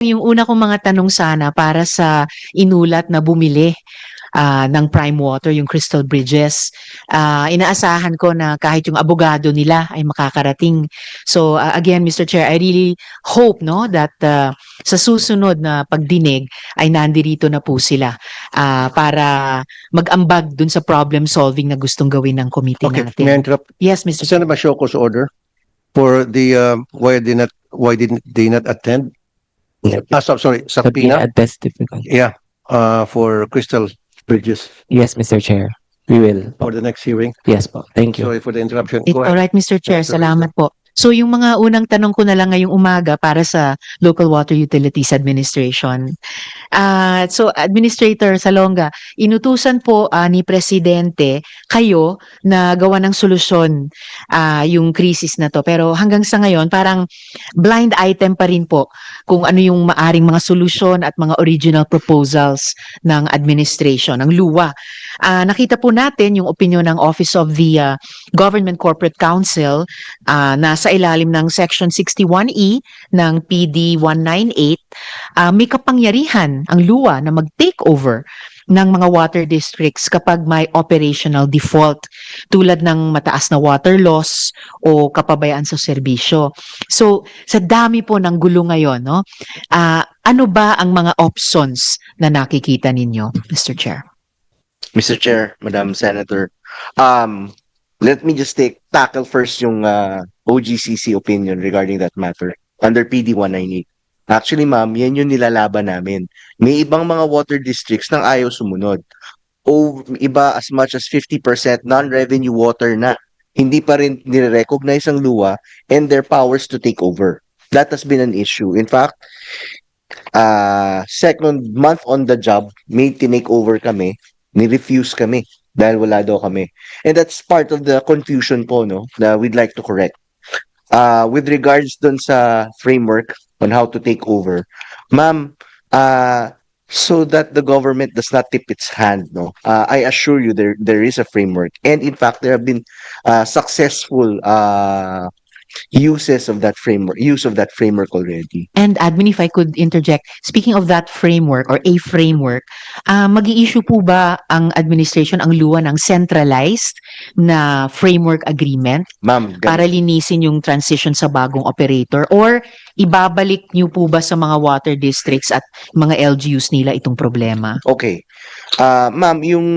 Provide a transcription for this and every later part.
Yung una kong mga tanong sana para sa inulat na bumili ng Prime Water, yung Crystal Bridges. Inaasahan ko na kahit yung abogado nila ay makakarating. So again, Mr. Chair, I really hope that sa susunod na pagdinig ay nandirito na po sila para mag-ambag dun sa problem solving na gustong gawin ng committee Okay, natin. may I interrupt? Yes, Mr. Chair. Senator Bashoko's order for the why didn't they not attend? Sorry, subpoena. Yeah, for Crystal Bridges Yes, Mr. Chair. We will. for the next hearing. Yes po. Thank you. Sorry for the interruption. It's Go all ahead. right, Mr. Chair. Senator Salamat po. So yung mga unang tanong ko na lang ngayong umaga para sa Local Water Utilities Administration. So Administrator Salonga, inutusan po ni Presidente kayo na gawa ng solusyon yung krisis na to. Pero hanggang sa ngayon, parang blind item pa rin po kung ano yung maaring mga solusyon at mga original proposals ng administration, ng LUWA. Nakita po natin yung opinion ng Office of the Government Corporate Council na sa ilalim ng Section 61E ng PD 198, may kapangyarihan ang LUWA na mag-take over ng mga water districts kapag may operational default tulad ng mataas na water loss o kapabayaan sa serbisyo. So, sa dami po ng gulo ngayon, ano ba ang mga options na nakikita ninyo, Mr. Chair? Mr. Chair, Madam Senator, let me just tackle first yung OGCC opinion regarding that matter under PD 198. Actually, ma'am, yan yung nilalaban namin. May ibang mga water districts nang ayaw sumunod. O iba as much as 50% non-revenue water na. Hindi pa rin nire-recognize ang LUWA and their powers to take over. That has been an issue. In fact, second month on the job, may tinake over kami, ni-refuse kami dahil wala daw kami. And that's part of the confusion po, no, na we'd like to correct. With regards dun sa framework on how to take over, ma'am, so that the government does not tip its hand, no, I assure you there is a framework, and in fact there have been successful use of that framework already. And admin, if I could interject, speaking of that framework or a framework, mag-i-issue po ba ang administration, ang LUWA, ng centralized na framework agreement Ma'am, para linisin yung transition sa bagong operator, or ibabalik niyo po ba sa mga water districts at mga LGUs nila itong problema? okay. Ma'am, yung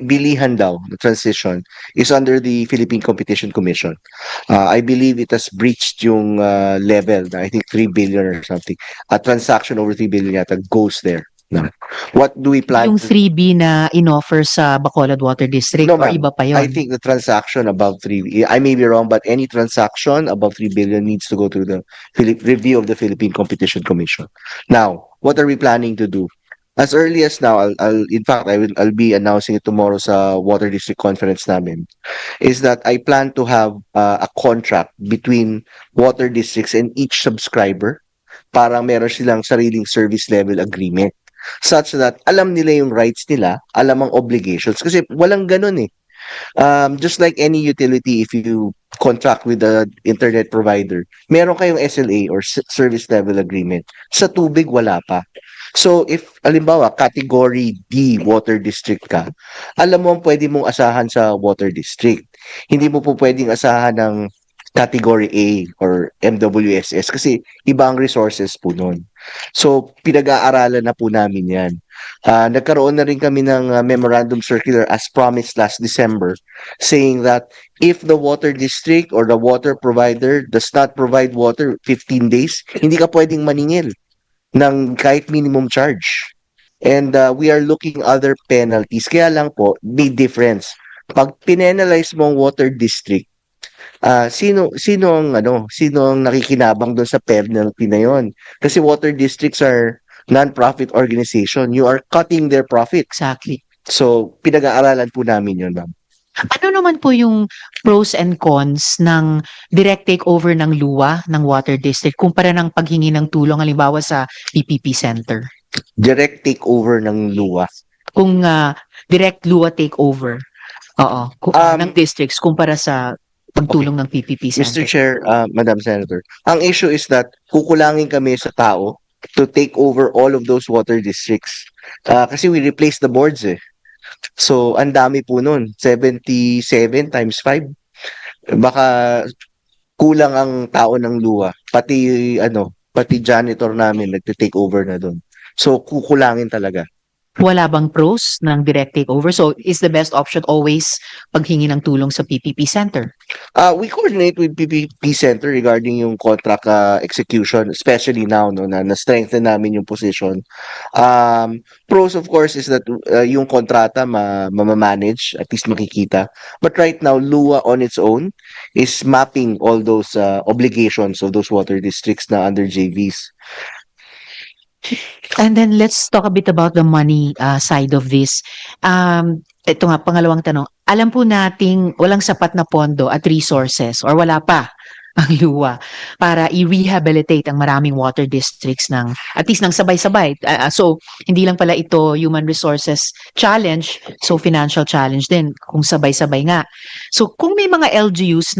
bilihan daw, the transition, is under the Philippine Competition Commission. I believe it has breached yung level, I think 3 billion or something. A transaction over 3 billion yata goes there. No. What do we plan Yung to 3B na in-offer sa Bacolod Water District, No, or ma'am. iba pa yun? I think the transaction above 3, I may be wrong, but any transaction above 3 billion needs to go through the review of the Philippine Competition Commission. Now, what are we planning to do? As early as now, I'll be announcing it tomorrow sa Water District Conference namin, is that I plan to have a contract between water districts and each subscriber para meron silang sariling service level agreement, such that alam nila yung rights nila, alam ang obligations, kasi walang ganun eh. Just like any utility, if you contract with the internet provider, meron kayong SLA or service level agreement. Sa tubig, wala pa. So if, alimbawa, category D water district ka, alam mo ang pwede mong asahan sa water district. Hindi mo po pwedeng asahan ng category A or MWSS kasi iba ang resources po nun. So, pinag-aaralan na po namin yan. Nagkaroon na rin kami ng memorandum circular as promised last December, saying that if the water district or the water provider does not provide water 15 days, hindi ka pwedeng maningil ng kahit minimum charge. And we are looking other penalties. Kaya lang po, may difference. Pag pinenalize mo ang water district, sino ang nakikinabang doon sa penalty na yon? Kasi water districts are non-profit organization. You are cutting their profit. Exactly. So, pinag-aaralan po namin yun, ma'am. Ano naman po yung pros and cons ng direct takeover ng LUWA ng water district kumpara ng paghingi ng tulong halimbawa sa PPP center? Direct takeover ng LUWA. Kung direct LUWA takeover, ng districts kumpara sa pagtulong ng PPP Mr. Center? Chair, Madam Senator, ang issue is that kukulangin kami sa tao to take over all of those water districts. Kasi we replaced the boards eh. So, ang dami po nun. 77 times 5. Baka kulang ang tao ng luwa. Pati janitor namin nagte-take over na doon. So, kukulangin talaga. Wala bang pros ng direct takeover? So, is the best option always paghingi ng tulong sa PPP Center? We coordinate with PPP Center regarding yung contract execution, especially now no, na na-strengthen namin yung position. Pros of course is that yung kontrata ma-manage, at least makikita. But right now, LUA on its own is mapping all those obligations of those water districts na under JVs. And then let's talk a bit about the money side of this. Ito nga, pangalawang tanong. Alam po nating walang sapat na pondo at resources or wala pa ang luwa para i-rehabilitate ang maraming water districts ng at least ng sabay-sabay. So, hindi lang pala ito human resources challenge, so financial challenge din kung sabay-sabay nga. So, kung may mga LGUs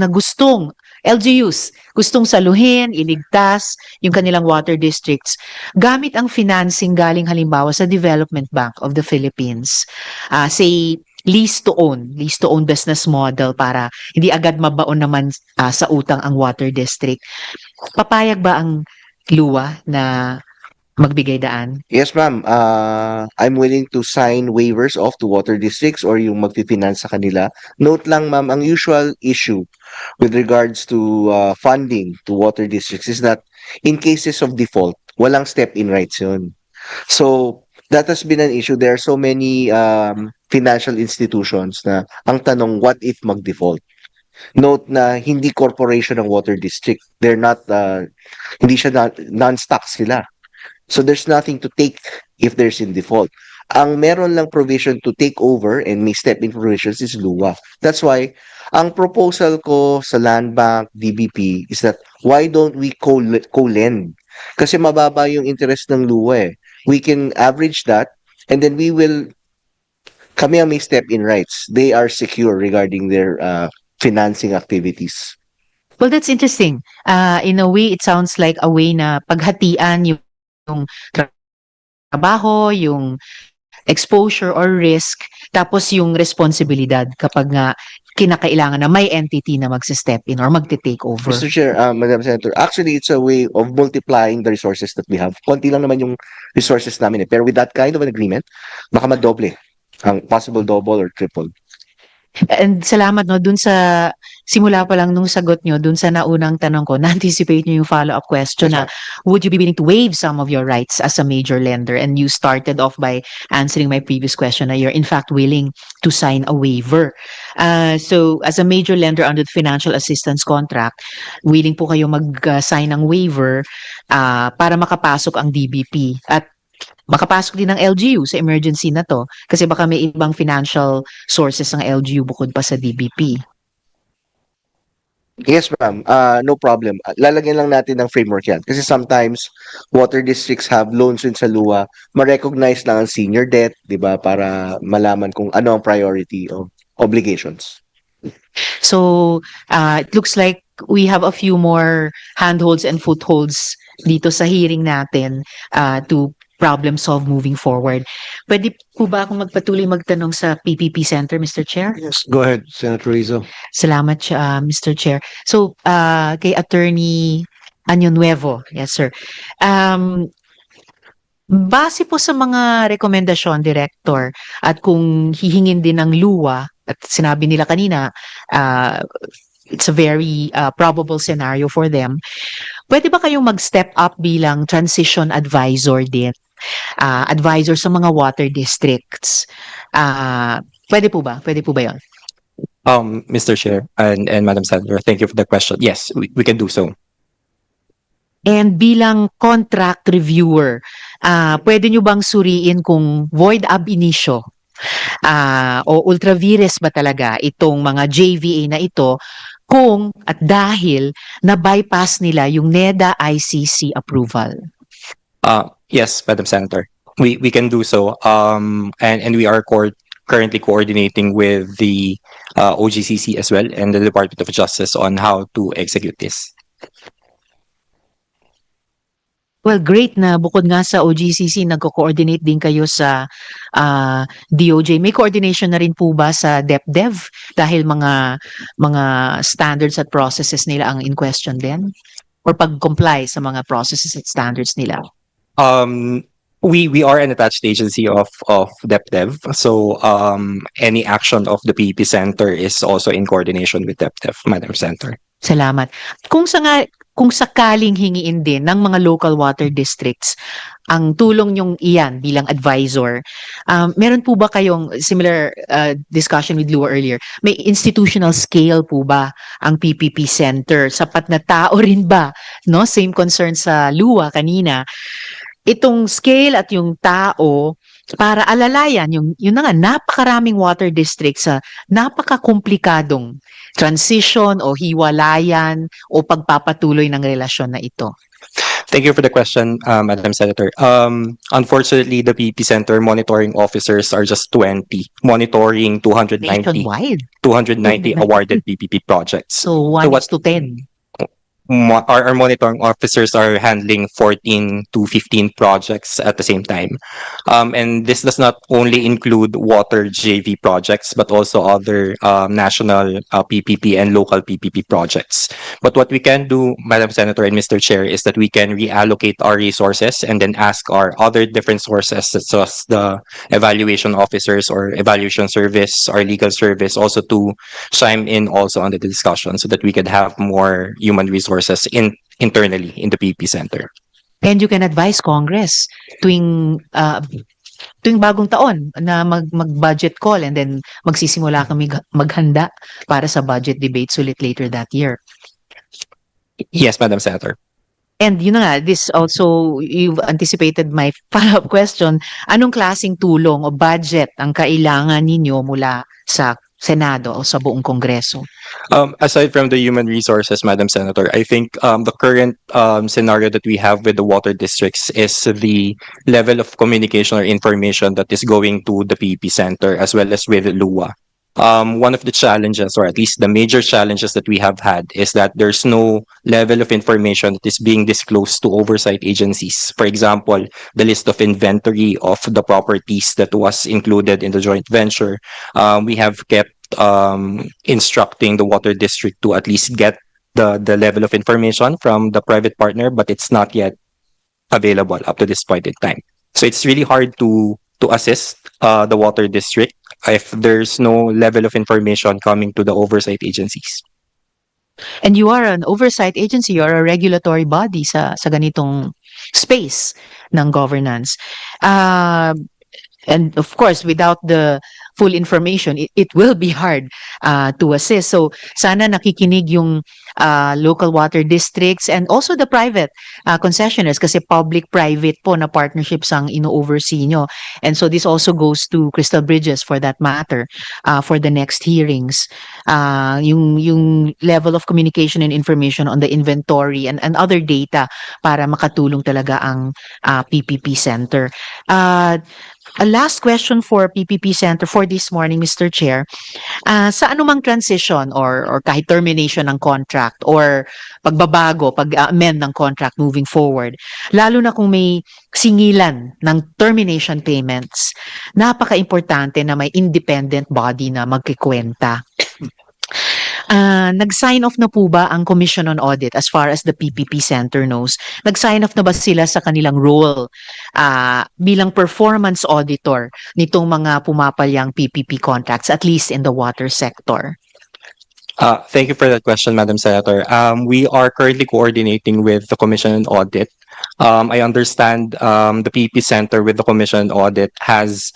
gustong saluhin, iligtas yung kanilang water districts gamit ang financing galing halimbawa sa Development Bank of the Philippines. Say, lease to own business model para hindi agad mabaon naman sa utang ang water district. Papayag ba ang luwa na magbigay daan? Yes, ma'am. I'm willing to sign waivers off to water districts or yung magpifinance sa kanila. Note lang, ma'am, ang usual issue with regards to funding to water districts is that in cases of default, walang step-in rights yun. So, that has been an issue. There are so many financial institutions na ang tanong, what if mag-default? Note na hindi corporation ng water district. They're not, hindi siya non-stock sila. So there's nothing to take if there's in default. Ang meron lang provision to take over and may step-in provisions is LUWA. That's why, ang proposal ko sa Land Bank, DBP, is that why don't we co-lend? Kasi mababa yung interest ng LUWA eh. We can average that and then kami ang may step-in rights. They are secure regarding their financing activities. Well, that's interesting. In a way, it sounds like a way na paghatian yung trabaho, yung exposure or risk, tapos yung responsibilidad kapag nga kinakailangan na may entity na magsi-step in or magte-take over. Mr. Chair, Madam Senator, actually it's a way of multiplying the resources that we have. Konti lang naman yung resources namin eh. Pero with that kind of an agreement, baka madoble ang possible double or triple. And salamat no dun sa simula pa lang nung sagot nyo dun sa naunang tanong ko, na-anticipate nyo yung follow-up question na would you be willing to waive some of your rights as a major lender? And you started off by answering my previous question na you're in fact willing to sign a waiver. So as a major lender under the financial assistance contract, willing po kayo mag-sign ng waiver para makapasok ang DBP at makapasok din ng LGU sa emergency na to kasi baka may ibang financial sources ng LGU bukod pa sa DBP. Yes, ma'am. No problem. Lalagyan lang natin ng framework yan. Kasi sometimes, water districts have loans in sa LUA. Ma-recognize lang ang senior debt, di ba? Para malaman kung ano ang priority of obligations. So, it looks like we have a few more handholds and footholds dito sa hearing natin to problem solve moving forward. Pwede po ba akong magpatuloy magtanong sa PPP Center, Mr. Chair? Yes, go ahead, Senator Rizzo. Salamat, Mr. Chair. So, kay Attorney Año Nuevo, yes sir. Base po sa mga rekomendasyon, Director, at kung hihingin din ng luwa, at sinabi nila kanina, it's a very probable scenario for them. Pwede ba kayong mag-step up bilang transition advisor din? Advisor sa mga water districts. Pwede po ba? Pwede po ba yun? Mr. Chair and Madam Senator, thank you for the question. Yes, we can do so. And bilang contract reviewer, pwede nyo bang suriin kung void ab initio o ultra vires ba talaga itong mga JVA na ito kung at dahil na-bypass nila yung NEDA ICC approval? Yes, Madam Senator, we can do so. And we are currently coordinating with the OGCC as well and the Department of Justice on how to execute this. Well, great na bukod nga sa OGCC, nagko-coordinate din kayo sa DOJ. May coordination na rin po ba sa DepDev dahil mga standards at processes nila ang in question din? Or pag-comply sa mga processes at standards nila? We are an attached agency of DepDev, so any action of the PEP Center is also in coordination with DepDev, Madam Senator. Salamat. Kung sakaling hingiin din ng mga local water districts ang tulong yung iyan bilang advisor, meron po ba kayong similar discussion with Lua earlier? May institutional scale po ba ang PPP Center? Sapat na tao rin ba? No? Same concern sa Lua kanina. Itong scale at yung tao para alalayan yung na nga napakaraming water districts sa napakakomplikadong transition o hiwalayan o pagpapatuloy ng relasyon na ito. Thank you for the question, Madam Senator. Unfortunately, the PEP Center monitoring officers are just 20, monitoring 290 Nationwide. awarded PPP projects. So 1 is to 10. Our monitoring officers are handling 14 to 15 projects at the same time. And this does not only include water JV projects, but also other national PPP and local PPP projects. But what we can do, Madam Senator and Mr. Chair, is that we can reallocate our resources and then ask our other different sources, such as the evaluation officers or evaluation service, our legal service, also to chime in also on the discussion so that we could have more human resources internally in the PEP Center. And you can advise Congress tuwing bagong taon na mag-budget call and then magsisimula kami maghanda para sa budget debates ulit later that year. Yes, Madam Senator. And yun na nga, this also, you've anticipated my follow-up question. Anong klaseng tulong o budget ang kailangan ninyo mula sa Senado o sa buong Kongreso? Aside from the human resources, Madam Senator, I think the current scenario that we have with the water districts is the level of communication or information that is going to the PEP Center as well as with LUA. One of the challenges, or at least the major challenges that we have had, is that there's no level of information that is being disclosed to oversight agencies. For example, the list of inventory of the properties that was included in the joint venture. We have kept instructing the water district to at least get the level of information from the private partner, but it's not yet available up to this point in time. So it's really hard to assist the water district if there's no level of information coming to the oversight agencies. And you are an oversight agency, you are a regulatory body sa ganitong space ng governance. And of course, without the full information, it will be hard to assist. So sana nakikinig yung local water districts and also the private concessionaires kasi public-private po na partnerships ang ino-oversee nyo. And so this also goes to Crystal Bridges for that matter for the next hearings. Yung level of communication and information on the inventory and other data para makatulong talaga ang PPP Center. A last question for PPP Center for this morning, Mr. Chair. Sa anumang transition or kahit termination ng contract or pagbabago, pag-amend ng contract moving forward, lalo na kung may singilan ng termination payments, napaka-importante na may independent body na magkikwenta. Nag-sign off na po ba ang Commission on Audit as far as the PPP Center knows? Nag-sign off na ba sila sa kanilang role bilang performance auditor nitong mga pumapalyang PPP contracts, at least in the water sector? Thank you for that question, Madam Senator. We are currently coordinating with the Commission on Audit. I understand the PEP Center with the Commission on Audit has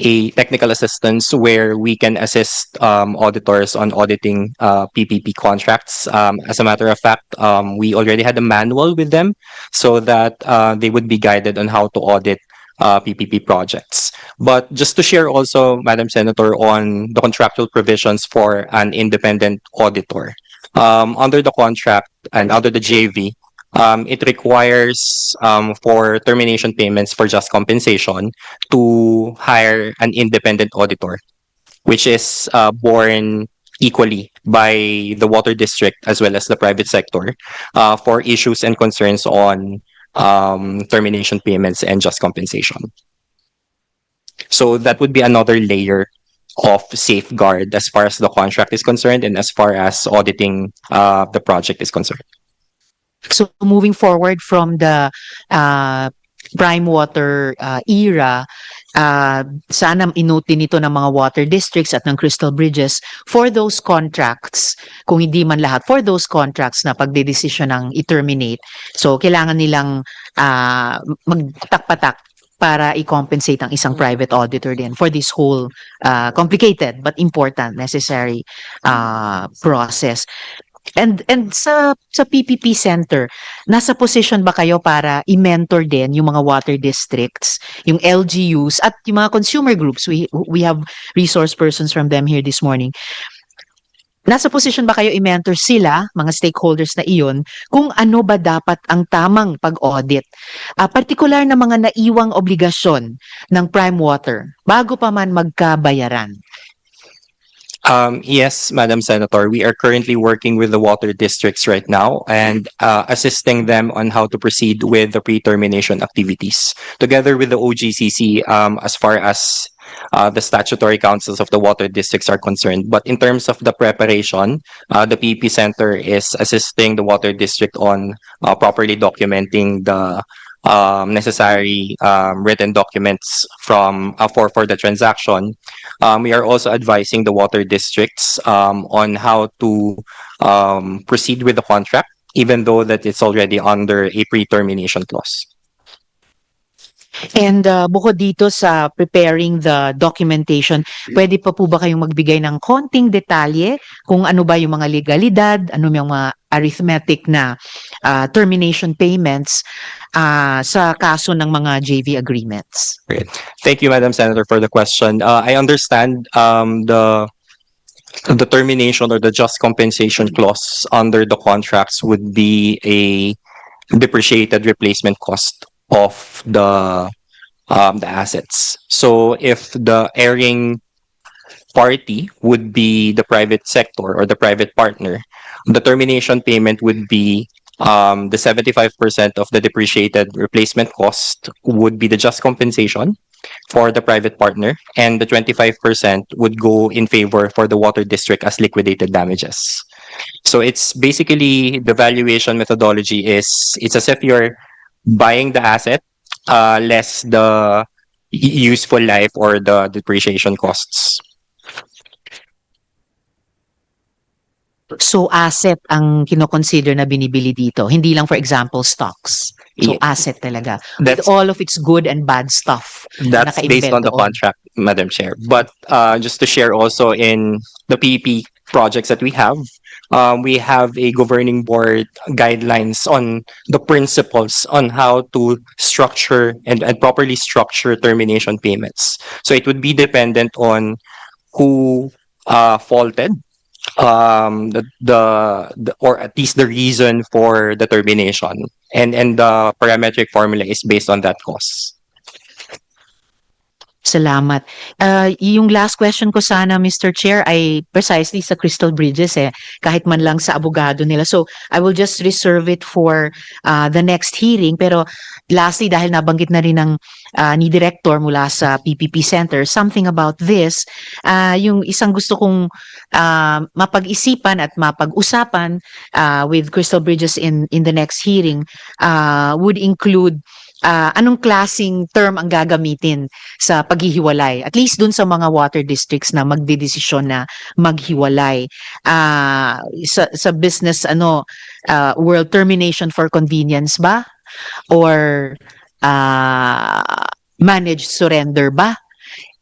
a technical assistance where we can assist auditors on auditing PPP contracts. As a matter of fact, we already had a manual with them so that they would be guided on how to audit PPP projects. But just to share also, Madam Senator, on the contractual provisions for an independent auditor. Under the contract and under the JV, it requires for termination payments for just compensation to hire an independent auditor, which is borne equally by the water district as well as the private sector for issues and concerns on termination payments and just compensation. So that would be another layer of safeguard as far as the contract is concerned and as far as auditing the project is concerned. So moving forward from the prime water era, sana inutin nito ng mga water districts at ng Crystal Bridges for those contracts, kung hindi man lahat, for those contracts na pagdedesisyon ng i-terminate. So kailangan nilang magpatak para i-compensate ang isang private auditor din for this whole complicated but important, necessary process. And sa PPP Center, nasa position ba kayo para i-mentor din yung mga water districts, yung LGUs at yung mga consumer groups? We have resource persons from them here this morning. Nasa position ba kayo i-mentor sila, mga stakeholders na iyon, kung ano ba dapat ang tamang pag-audit? Partikular na mga naiwang obligasyon ng Prime Water bago pa man magkabayaran. Yes, Madam Senator, we are currently working with the water districts right now and assisting them on how to proceed with the pre-termination activities. Together with the OGCC, as far as the statutory councils of the water districts are concerned. But in terms of the preparation, the PEP Center is assisting the water district on properly documenting the necessary written documents from for the transaction. We are also advising the water districts on how to proceed with the contract, even though that it's already under a pre-termination clause. And bukod dito sa preparing the documentation, pwede pa po ba kayong magbigay ng konting detalye kung ano ba yung mga legalidad, ano yung mga arithmetic na termination payments sa kaso ng mga JV agreements? Thank you, Madam Senator, for the question. I understand the termination or the just compensation clause under the contracts would be a depreciated replacement cost of the assets. So if the erring party would be the private sector or the private partner, the termination payment would be the 75% of the depreciated replacement cost would be the just compensation for the private partner, and the 25% would go in favor for the water district as liquidated damages. So it's basically the valuation methodology is it's as if you're buying the asset less the useful life or the depreciation costs. So asset ang kinoconsider na binibili dito, hindi lang for example stocks. So Yeah. asset talaga. That's With all of its good and bad stuff. That's based on the contract, Madam Chair. But just to share also in the PEP projects that we have a governing board guidelines on the principles on how to structure and properly structure termination payments. So it would be dependent on who faulted the or at least the reason for the termination, and the parametric formula is based on that cause. Salamat. Yung last question ko sana, Mr. Chair, ay precisely sa Crystal Bridges kahit man lang sa abogado nila. So, I will just reserve it for the next hearing. Pero lastly, dahil nabanggit na rin ng ni Director mula sa PPP Center, something about this, yung isang gusto kong mapag-isipan at mapag-usapan with Crystal Bridges in the next hearing would include anong klasing term ang gagamitin sa paghihiwalay, at least dun sa mga water districts na magdedesisyon na maghiwalay. Sa business world, termination for convenience ba? Or managed surrender ba?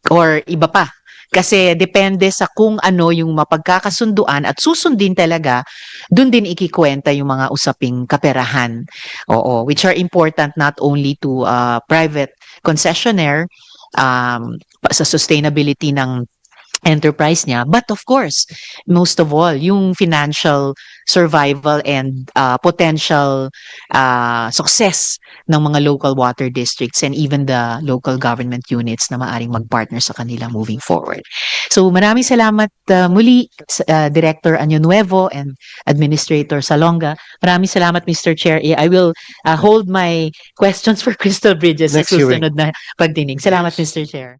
Or iba pa? Kasi depende sa kung ano yung mapagkakasunduan at susundin talaga, dun din ikikwenta yung mga usaping kaperahan. Oo, which are important not only to private concessionaire sa sustainability ng enterprise niya. But of course, most of all, yung financial survival and potential success ng mga local water districts and even the local government units na maaring mag-partner sa kanila moving forward. So maraming salamat muli, Director Año Nuevo and Administrator Salonga. Maraming salamat, Mr. Chair. I will hold my questions for Crystal Bridges sa Next hearing. susunod na pagdinig. Salamat, Mr. Chair.